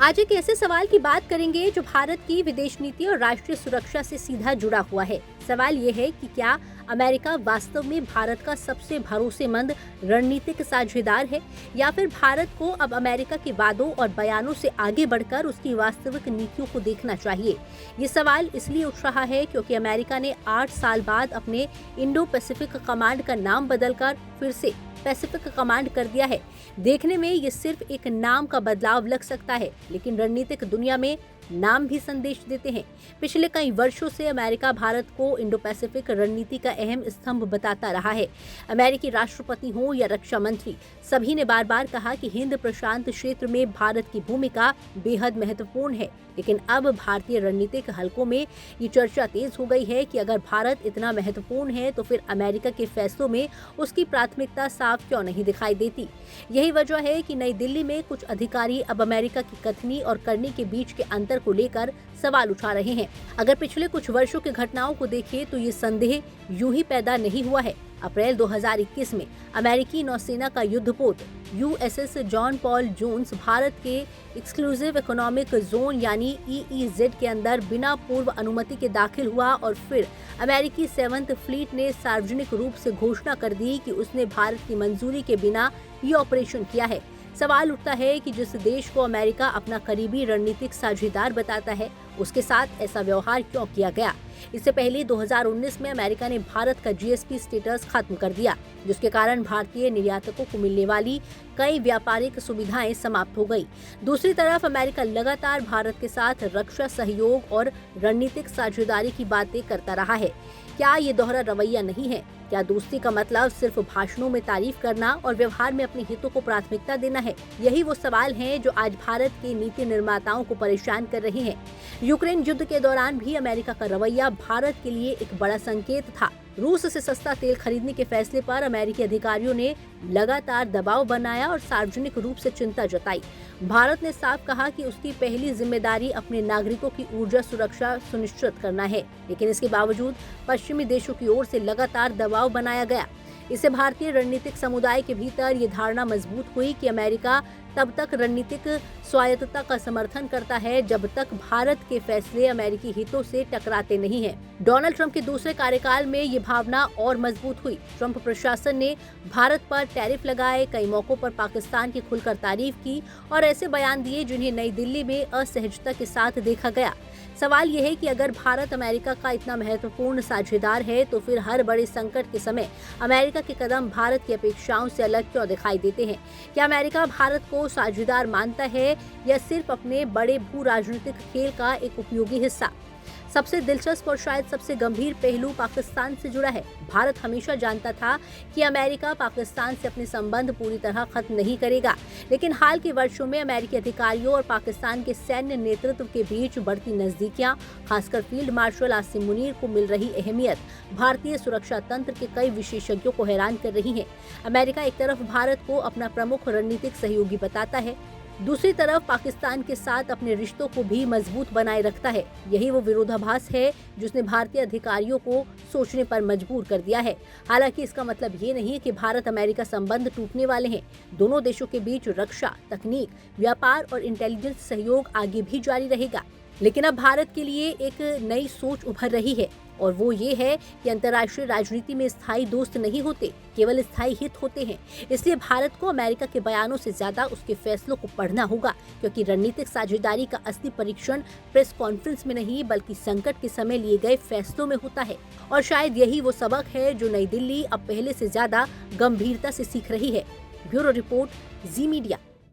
आज एक ऐसे सवाल की बात करेंगे जो भारत की विदेश नीति और राष्ट्रीय सुरक्षा से सीधा जुड़ा हुआ है। सवाल ये है कि क्या अमेरिका वास्तव में भारत का सबसे भरोसेमंद रणनीतिक साझेदार है या फिर भारत को अब अमेरिका के वादों और बयानों से आगे बढ़कर उसकी वास्तविक नीतियों को देखना चाहिए। ये सवाल इसलिए उठ रहा है क्योंकि अमेरिका ने 8 साल बाद अपने इंडो पैसिफिक कमांड का नाम बदलकर फिर से पैसिफिक कमांड कर दिया है। देखने में ये सिर्फ एक नाम का बदलाव लग सकता है, लेकिन रणनीतिक दुनिया में नाम भी संदेश देते हैं। पिछले कई वर्षों से अमेरिका भारत को इंडो पैसिफिक रणनीति का अहम स्तंभ बताता रहा है। अमेरिकी राष्ट्रपति हो या रक्षा मंत्री, सभी ने बार बार कहा कि हिंद प्रशांत क्षेत्र में भारत की भूमिका बेहद महत्वपूर्ण है। लेकिन अब भारतीय रणनीतिक हलकों में ये चर्चा तेज हो गई है कि अगर भारत इतना महत्वपूर्ण है तो फिर अमेरिका के फैसलों में उसकी प्राथमिकता साफ क्यों नहीं दिखाई देती। यही वजह है कि नई दिल्ली में कुछ अधिकारी अब अमेरिका की कथनी और करनी के बीच के अंतर को लेकर सवाल उठा रहे हैं। अगर पिछले कुछ वर्षों की घटनाओं को देखें तो ये संदेह यूं ही पैदा नहीं हुआ है। अप्रैल 2021 में अमेरिकी नौसेना का युद्धपोत USS John Paul Jones Bharat के एक्सक्लूसिव इकोनॉमिक जोन यानी EEZ के अंदर बिना पूर्व अनुमति के दाखिल हुआ और फिर अमेरिकी 7th फ्लीट ने सार्वजनिक रूप से घोषणा कर दी कि उसने भारत की मंजूरी के बिना ये ऑपरेशन किया है। सवाल उठता है कि जिस देश को अमेरिका अपना करीबी रणनीतिक साझेदार बताता है, उसके साथ ऐसा व्यवहार क्यों किया गया। इससे पहले 2019 में अमेरिका ने भारत का GSP स्टेटस खत्म कर दिया, जिसके कारण भारतीय निर्यातकों को मिलने वाली कई व्यापारिक सुविधाएं समाप्त हो गई। दूसरी तरफ अमेरिका लगातार भारत के साथ रक्षा सहयोग और रणनीतिक साझेदारी की बातें करता रहा है। क्या ये दोहरा रवैया नहीं है? क्या दोस्ती का मतलब सिर्फ भाषणों में तारीफ करना और व्यवहार में अपने हितों को प्राथमिकता देना है? यही वो सवाल हैं जो आज भारत के नीति निर्माताओं को परेशान कर रहे हैं। यूक्रेन युद्ध के दौरान भी अमेरिका का रवैया भारत के लिए एक बड़ा संकेत था। रूस से सस्ता तेल खरीदने के फैसले पर अमेरिकी अधिकारियों ने लगातार दबाव बनाया और सार्वजनिक रूप से चिंता जताई। भारत ने साफ कहा कि उसकी पहली जिम्मेदारी अपने नागरिकों की ऊर्जा सुरक्षा सुनिश्चित करना है, लेकिन इसके बावजूद पश्चिमी देशों की ओर से लगातार दबाव बनाया गया। इससे भारतीय रणनीतिक समुदाय के भीतर ये धारणा मजबूत हुई कि अमेरिका तब तक रणनीतिक स्वायत्तता का समर्थन करता है जब तक भारत के फैसले अमेरिकी हितों से टकराते नहीं हैं। डोनाल्ड ट्रंप के दूसरे कार्यकाल में ये भावना और मजबूत हुई। ट्रंप प्रशासन ने भारत पर टैरिफ लगाए, कई मौकों पर पाकिस्तान की खुलकर तारीफ की और ऐसे बयान दिए जिन्हें नई दिल्ली में असहजता के साथ देखा गया। सवाल यह है कि अगर भारत अमेरिका का इतना महत्वपूर्ण साझेदार है तो फिर हर बड़े संकट के समय अमेरिका के कदम भारत की अपेक्षाओं से अलग क्यों दिखाई देते हैं? क्या अमेरिका भारत को साझेदार मानता है या सिर्फ अपने बड़े भू राजनीतिक खेल का एक उपयोगी हिस्सा? सबसे दिलचस्प और शायद सबसे गंभीर पहलू पाकिस्तान से जुड़ा है। भारत हमेशा जानता था कि अमेरिका पाकिस्तान से अपने संबंध पूरी तरह खत्म नहीं करेगा, लेकिन हाल के वर्षों में अमेरिकी अधिकारियों और पाकिस्तान के सैन्य नेतृत्व के बीच बढ़ती नजदीकियां, खासकर फील्ड मार्शल आसिम मुनीर को मिल रही अहमियत, भारतीय सुरक्षा तंत्र के कई विशेषज्ञों को हैरान कर रही है। अमेरिका एक तरफ भारत को अपना प्रमुख रणनीतिक सहयोगी बताता है, दूसरी तरफ पाकिस्तान के साथ अपने रिश्तों को भी मजबूत बनाए रखता है। यही वो विरोधाभास है जिसने भारतीय अधिकारियों को सोचने पर मजबूर कर दिया है। हालांकि इसका मतलब ये नहीं कि भारत अमेरिका संबंध टूटने वाले हैं। दोनों देशों के बीच रक्षा, तकनीक, व्यापार और इंटेलिजेंस सहयोग आगे भी जारी रहेगा। लेकिन अब भारत के लिए एक नई सोच उभर रही है और वो ये है कि अंतर्राष्ट्रीय राजनीति में स्थायी दोस्त नहीं होते, केवल स्थायी हित होते हैं। इसलिए भारत को अमेरिका के बयानों से ज्यादा उसके फैसलों को पढ़ना होगा, क्योंकि रणनीतिक साझेदारी का असली परीक्षण प्रेस कॉन्फ्रेंस में नहीं बल्कि संकट के समय लिए गए फैसलों में होता है। और शायद यही वो सबक है जो नई दिल्ली अब पहले से ज्यादा गंभीरता से सीख रही है। ब्यूरो रिपोर्ट, जी मीडिया।